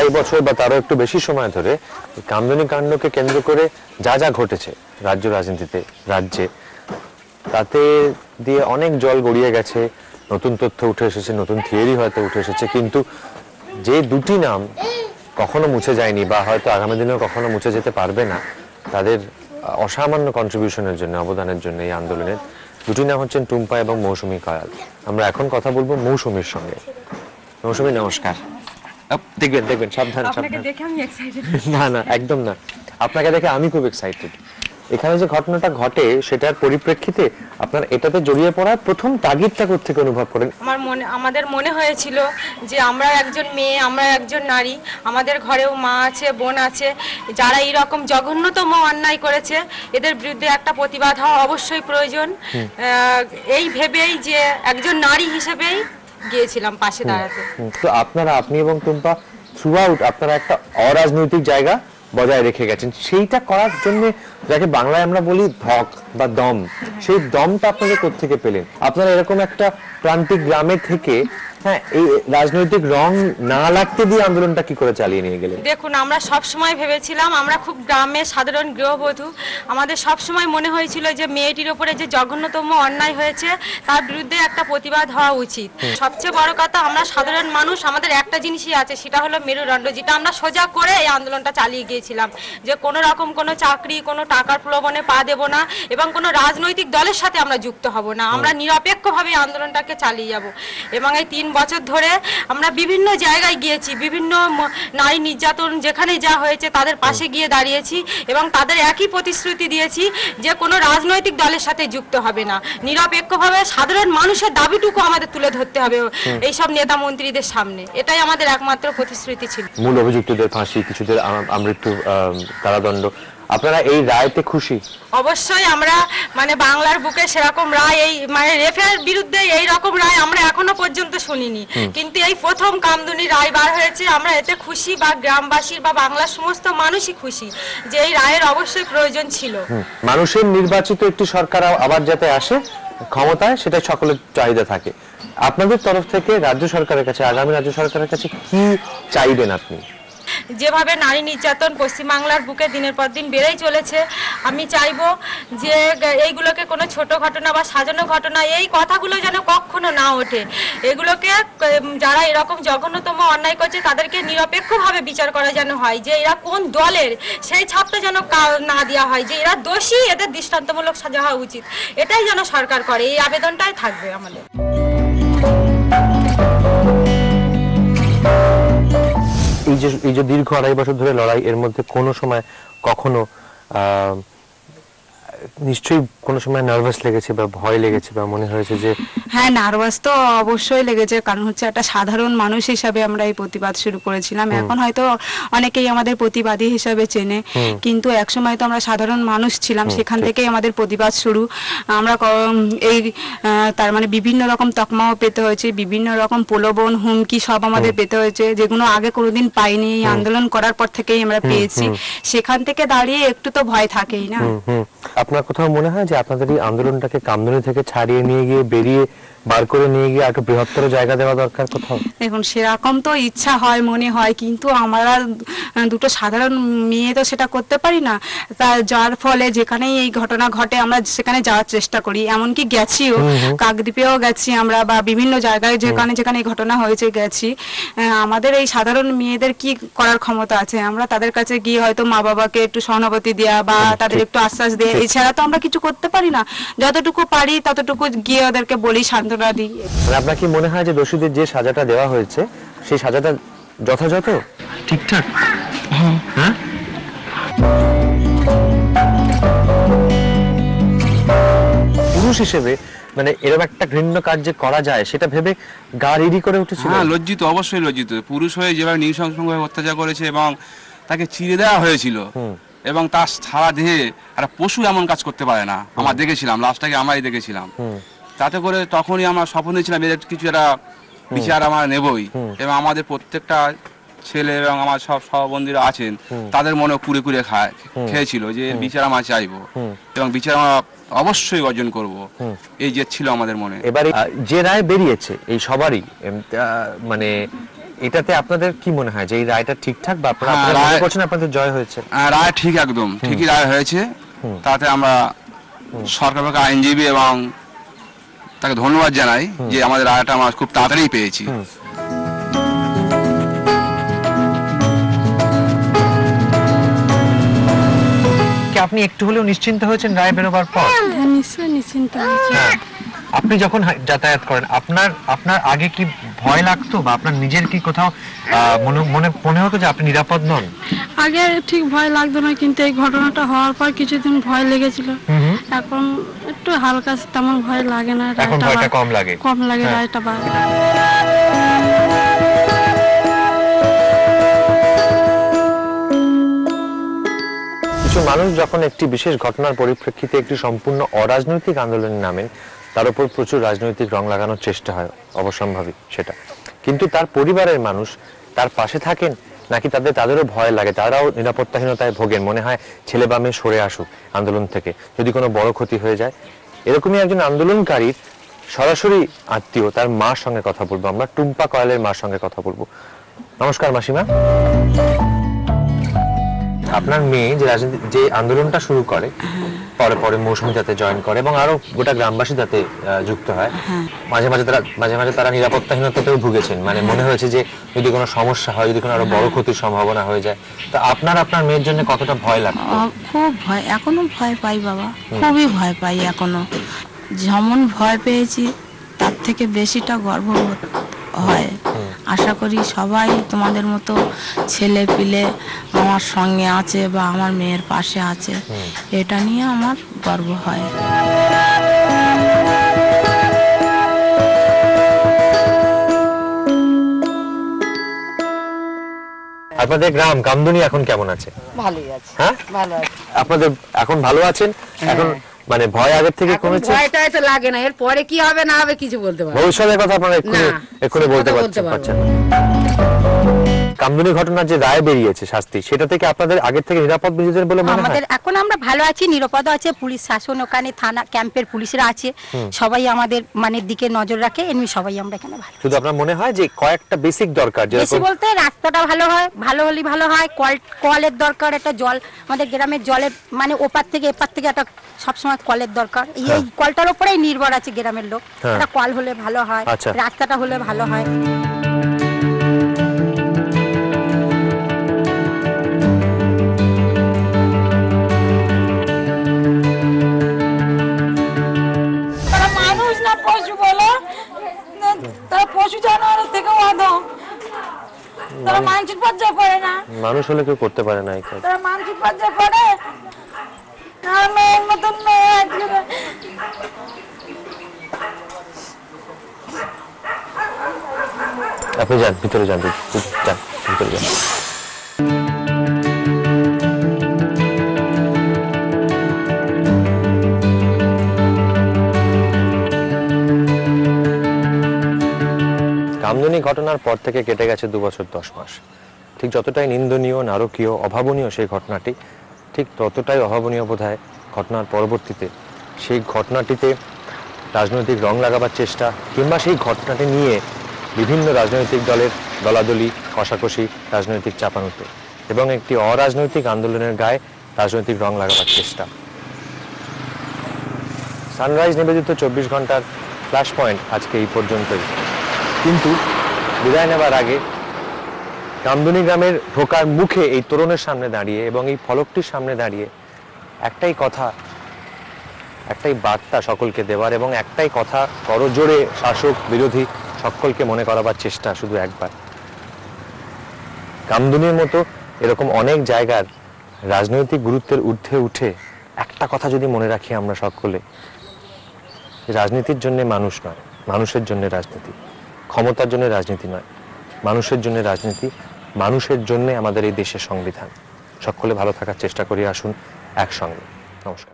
আড়াই বছর বা তারও একটু বেশি সময় ধরে কামদুনি কাণ্ডকে কেন্দ্র করে যা যা ঘটেছে রাজ্য রাজনীতিতে, রাজ্যে, তাতে দিয়ে অনেক জল গড়িয়ে গেছে, নতুন তথ্য উঠে এসেছে, নতুন থিওরি হয়তো উঠে এসেছে, কিন্তু যে দুটি নাম কখনো মুছে যায়নি বা হয়তো আগামী দিনেও কখনো মুছে যেতে পারবে না তাদের অসামান্য কন্ট্রিবিউশনের জন্য, অবদানের জন্য এই আন্দোলনের, দুটি নাম হচ্ছেন টুম্পা এবং মৌসুমী কয়াল। আমরা এখন কথা বলবো মৌসুমীর সঙ্গে। মৌসুমী, নমস্কার। দেখবেন দেখবেন, সাবধান সাবধান। না না, একদম না, আপনাকে দেখে আমি খুব এক্সাইটেড। এখানে যে ঘটনাটা ঘটে সেটার পরিপ্রেক্ষিতে আপনার এটাতে জড়িয়ে পড়ার প্রথম তাগিদটা কোত্থেকে অনুভব করেন? আমাদের মনে হয়েছিল যে আমরা একজন মেয়ে, আমরা একজন নারী, আমাদের ঘরেও মা আছে, বোন আছে, যারা এইরকম জঘন্যতম অন্যায় করেছে এদের বিরুদ্ধে একটা প্রতিবাদ হওয়া অবশ্যই প্রয়োজন। এই ভেবেই যে একজন নারী হিসেবেই গিয়েছিলাম পাশে দাঁড়াতে। তো আপনি এবং টুম্পা থ্রু আউট আপনারা একটা অরাজনৈতিক জায়গা বজায় রেখে গেছেন, সেইটা করার জন্য যাকে বাংলায় আমরা বলি ধক বা দম, সেই দমটা আপনারা কোত্থেকে পেলেন? আপনারা এরকম একটা প্রান্তিক গ্রামে থেকে হ্যাঁ এই রাজনৈতিক রং না লাগতে দিয়ে আন্দোলনটা কি করে চালিয়ে নিয়ে গেলেন? দেখুন, আমরা সব সময় ভেবেছিলাম, আমরা খুব গ্রামে সাধারণ গৃহবধূ, আমাদের সব সময় মনে হয়েছিল যে মেয়েটির উপরে যে জঘন্যতম অন্যায় হয়েছে তার বিরুদ্ধে একটা প্রতিবাদ হওয়া উচিত। সবচেয়ে বড় কথা, আমরা সাধারণ মানুষ, আমাদের একটা জিনিসই আছে, সেটা হলো মেরুদণ্ড, যেটা আমরা সোজা করে এই আন্দোলনটা চালিয়ে গিয়েছিলাম যে কোনো রকম কোনো চাকরি, কোনো টাকার প্রলোভনে পা দেব না এবং কোনো রাজনৈতিক দলের সাথে আমরা যুক্ত হব না, আমরা নিরপেক্ষভাবে আন্দোলনটাকে চালিয়ে যাব। এবং এই 3 বছর ধরে আমরা বিভিন্ন জায়গায় গিয়েছি, বিভিন্ন নারী নির্যাতন যেখানে যা হয়েছে তাদের পাশে গিয়ে দাঁড়িয়েছি এবং তাদের একই প্রতিশ্রুতি দিয়েছি যে কোনো রাজনৈতিক দলের সাথে যুক্ত হবে না, নিরপেক্ষভাবে সাধারণ মানুষের দাবিটুকু আমাদের তুলে ধরতে হবে এইসব নেতা মন্ত্রীদের সামনে, এটাই আমাদের একমাত্র প্রতিশ্রুতি ছিল। মূল অভিযুক্তদের ফাঁসি, কিছুদের আমৃত্যু কারাদণ্ড, আপনারা এই রায়তে খুশি? অবশ্যই আমরা বাংলার বুকে সেরকম রায়, এই রেফের বিরুদ্ধে এই রকম রায় আমরা এখনো পর্যন্ত শুনিনি, কিন্তু এই প্রথম কামদুনি রায় বার হয়েছে, আমরা এতে খুশি, বা গ্রামবাসীর বা বাংলার সমস্ত মানুষই খুশি যে এই রায়ের অবশ্যই প্রয়োজন ছিল। মানুষের নির্বাচিত একটি সরকার আবার যাতে আসে ক্ষমতায়, সেটা সকলের চাহিদা থাকে। আপনাদের তরফ থেকে রাজ্য সরকারের কাছে, আগামী রাজ্য সরকারের কাছে কি চাইবেন আপনি? যেভাবে নারী নির্যাতন পশ্চিমবাংলার বুকে দিনের পর দিন বেড়েই চলেছে, আমি চাইবো যে এইগুলোকে কোনো ছোট ঘটনা বা সাজানো ঘটনা, এই কথাগুলো যেন কখনো না ওঠে, এগুলোকে যারা এরকম জঘন্যতম অন্যায় করছে তাদেরকে নিরপেক্ষভাবে বিচার করা যেন হয়, যে এরা কোন দলের সেই ছাপটা যেন না দেওয়া হয়, যে এরা দোষী, এদের দৃষ্টান্তমূলক সাজা হওয়া উচিত, এটাই যেন সরকার করে, এই আবেদনটাই থাকবে আমাদের। এই যে দীর্ঘ 2.5 বছর ধরে লড়াই, এর মধ্যে কোনো সময় কখনো নিশ্চয়ই কোনো সময় নার্ভাস লেগেছে বা ভয় লেগেছে বা মনে হয়েছে যে? হ্যাঁ, নার্ভাস তো অবশ্যই লেগেছে, কারণ হচ্ছে একটা সাধারণ মানুষ হিসাবে আমরা এই প্রতিবাদ শুরু করেছিলাম। এখন হয়তো অনেকেই আমাদের প্রতিবাদী হিসাবে চেনে, কিন্তু একসময় তো আমরা সাধারণ মানুষ ছিলাম, সেখান থেকেই আমাদের প্রতিবাদ শুরু। আমরা এই তার বিভিন্ন রকম তকমাও পেতে হয়েছে, বিভিন্ন রকম প্রলোভন, হুমকি সব আমাদের পেতে হয়েছে, যেগুলো আগে কোনোদিন পাইনি, এই আন্দোলন করার পর থেকেই আমরা পেয়েছি। সেখান থেকে দাঁড়িয়ে একটু তো ভয় থাকেই না। আপনার কোথাও মনে হয় যে আপনাদের এই আন্দোলনটাকে কামদুনি থেকে ছাড়িয়ে নিয়ে গিয়ে, বেরিয়ে বার করে নিয়ে গিয়ে একটু বৃহত্তর জায়গা দেওয়া দরকার কোথাও? দেখুন, সেরকম তো ইচ্ছা হয়, মনে হয়, কিন্তু আমরা দুটো সাধারণ মেয়ে তো সেটা করতে পারি না, যার ফলে যেখানেই এই ঘটনা ঘটে আমরা সেখানে যাওয়ার চেষ্টা করি, এমনকি গেছিও, কাকদ্বীপেও গেছি আমরা, বা বিভিন্ন জায়গায় যেখানে যেখানে এই ঘটনা হয়েছে গেছি। আমাদের এই সাধারণ মেয়েদের কি করার ক্ষমতা আছে? আমরা তাদের কাছে গিয়ে হয়তো মা বাবাকে একটু সহানুভূতি দেওয়া বা তাদের একটু আশ্বাস দেওয়া, এছাড়া তো আমরা কিছু করতে পারি না। যতটুকু পারি ততটুকু গিয়ে ওদেরকে বলি, শান্তনা দিই। আপনার কি মনে হয় যে দোষীদের যে সাজাটা দেওয়া হয়েছে সেই সাজাটা যথাযথ, ঠিকঠাক? হ্যাঁ, পুরুষ হিসেবে এরকম একটা ঘৃণ্য কাজ যে করা যায় সেটা ভেবে গা রিডি করে উঠেছিল। হ্যাঁ, লজ্জিত, অবশ্যই লজ্জিত। পুরুষ হয়ে যেভাবে নৃশংসভাবে অত্যাচার করেছে এবং তাকে চিড়ে দেওয়া হয়েছিল, এবং তার সারা দেহে একটা পশু এমন কাজ করতে পারে না। আমরা দেখেছিলাম, লাস্টটাকে আমরাই দেখেছিলাম, তাতে করে তখনই আমরা স্বপ্ন নিয়েছিলাম এদের কিছু একটা বিচার আমরা নেবই, এবং আমাদের প্রত্যেকটা ছেলে এবং আমার সব সহবন্ধীরা আছেন তাদের মনে কুড়ে কুড়ে খেয়েছিল যে বিচার আমরা চাইবো এবং বিচার আমরা অবশ্যই অর্জন করব, এই যে ছিল আমাদের মনে। এবারে যে রায় বেরিয়েছে এই সবারই এটাতে আপনাদের কি মনে হয় যে এই রায়টা ঠিকঠাক, বা আপনারা হ্যাঁ, মনে রায়- করছেন আপনাদের জয় হয়েছে? রায় ঠিক, একদম ঠিকই রায় হয়েছে। তাতে আমরা সরকারকে, আইনজীবী এবং তাকে ধন্যবাদ জানাই যে আমাদের রায়টা আমরা খুব তাড়াতাড়ি পেয়েছি। কি আপনি একটু হলেও নিশ্চিন্ত হয়েছেন রায় বেরোবার পর? হ্যাঁ, নিশ্চয়ই নিশ্চিন্ত হয়েছি। হ্যাঁ। আপনি যখন যাতায়াত করেন আপনার আগে কি ভয় লাগতো, বা আপনার নিজের কি কোথাও মনে হতো যে আপনি নিরাপদ নন? আগে ঠিক ভয় লাগতো না, কিন্তু এই ঘটনাটা হওয়ার পর কিছুদিন ভয় লেগেছিল। এখন একটু হালকা, তেমন ভয় লাগে না। এখন ভয়টা কম লাগে? কম লাগে, হ্যাঁ। রায়টা বাদ। কিছু মানুষ যখন একটি বিশেষ ঘটনার পরিপ্রেক্ষিতে একটি সম্পূর্ণ অরাজনৈতিক আন্দোলনের নামে তার উপর প্রচুর রাজনৈতিক রং লাগানোর চেষ্টা হয়, অবশ্যম্ভাবী সেটা, কিন্তু তার পরিবারের মানুষ তার পাশে থাকেন নাকি তাদেরও ভয় লাগে, তারাও নিরাপত্তাহীনতায় ভোগেন, মনে হয় ছেলে বা মেয়ে সরে আসুক আন্দোলন থেকে, যদি কোনো বড় ক্ষতি হয়ে যায়। এরকমই একজন আন্দোলনকারীর সরাসরি আত্মীয়, তার মার সঙ্গে কথা বলবো আমরা, টুম্পা কয়ালের মার সঙ্গে কথা বলবো। নমস্কার মাসিমা। আপনার মেয়ে যে আন্দোলনটা শুরু করে, পরে পরে মৌসুমী যাতে জয়েন করে এবং আরো গোটা গ্রামবাসী যাতে যুক্ত হয়, মাঝে মাঝে তারা নিরাপত্তাহীনতাতেও ভুগেছেন, মানে মনে হয়েছে যে যদি কোনো সমস্যা হয়, যদি কোনো আরো বড় ক্ষতির সম্ভাবনা হয়ে যায়, তো আপনার মেয়ের জন্য কতটা ভয় লাগতো? খুব ভয়, এখনো ভয় পাই বাবা, খুবই ভয় পাই এখনো। যেমন ভয় পেয়েছি তার থেকে বেশিটা গর্ব হয়। আশা করি সবাই তোমাদের মতো ছেলে পিলে আমার সঙ্গে আছে বা আমার মেয়ের পাশে আছে, এটা নিয়ে আমার গর্ব হয়। আপনাদের গ্রাম কামদুনি এখন কেমন আছে? ভালোই আছে, হ্যাঁ, ভালো আছে। আপনাদের এখন ভালো আছেন? এখন মানে ভয় আগের থেকে এখন কমেছে? ভয়টা তো লাগে না, এর পরে কি হবে না হবে কিছু বলতে পারবো না। ভবিষ্যতের কথা আপনারা এক্ষুনি বলতে বলতে পারবো পারছেন না। কামদুনি ঘটনার যে রায় বেরিয়েছে শাস্তি, সেটা থেকে আপনাদের আগের থেকে নিরাপদ বুঝেছেন বলে মনে হয়? আমাদের এখন আমরা ভালো আছি, নিরাপদ আছে, পুলিশ শাসন, ওখানে থানা ক্যাম্পের পুলিশরা আছে, সবাই আমাদের মানে দিকে নজর রাখে, এমনি সবাই আমরা এখানে ভালো। শুধু আপনার মনে হয় যে কয়েকটা বেসিক দরকার, বেশি যেরকম বলতে রাস্তাটা ভালো হয়, ভালো হলে ভালো হয়, কলের দরকার, একটা জল, আমাদের গ্রামের জলের মানে ওপার থেকে এপার থেকে একটা সবসময় কলের দরকার, এই কলটার উপরেই নির্ভর আছে গ্রামের লোক, একটা কল হলে ভালো হয়, আচ্ছা। রাস্তাটা হলে ভালো হয়। মানুষ না পশু বলো, তারা পশু জানোয়ারের থেকে অধম, তারা মানসিক পর্যায়ে পড়ে না, মানুষ হলে কেউ করতে পারে না এই কাজ। তারা মানসিক পর্যায়ে পড়ে। আর মেয়ের মতন মেয়ে আজকে আপনি যান ভিতরে, যান ভিতরে যান। কামদুনি ঘটনার পর থেকে কেটে গেছে 2 বছর 10 মাস। ঠিক যতটাই নিন্দনীয়, নারকীয়, অভাবনীয় সেই ঘটনাটি, ঠিক ততটাই অভাবনীয় বোধহয় ঘটনার পরবর্তীতে সেই ঘটনাটিতে রাজনৈতিক রং লাগাবার চেষ্টা, কিংবা সেই ঘটনাটি নিয়ে বিভিন্ন রাজনৈতিক দলের দলাদলি, কষাকষি, রাজনৈতিক চাপানুতো এবং একটি অরাজনৈতিক আন্দোলনের গায়ে রাজনৈতিক রং লাগাবার চেষ্টা। সানরাইজ নিবেদিত 24 ঘন্টার ফ্ল্যাশ পয়েন্ট আজকে এই পর্যন্তই, কিন্তু বিদায় নেবার আগে কামদুনি গ্রামের ঢোকার মুখে এই তোরণের সামনে দাঁড়িয়ে এবং এই ফলকটির সামনে দাঁড়িয়ে একটাই কথা, একটাই বার্তা সকলকে দেওয়ার, এবং একটাই কথা করজোড়ে শাসক বিরোধী সকলকে মনে করাবার চেষ্টা, শুধু একবার। কামদুনির মতো এরকম অনেক জায়গার রাজনৈতিক গুরুত্বের ঊর্ধ্বে উঠে একটা কথা যদি মনে রাখি আমরা সকলে, রাজনীতির জন্য মানুষ নয়, মানুষের জন্য রাজনীতি, ক্ষমতার জন্য রাজনীতি নয়, মানুষের জন্য রাজনীতি, মানুষের জন্য আমাদের এই দেশের সংবিধান। সকলে ভালো থাকার চেষ্টা করি, আসুন একসঙ্গে। নমস্কার।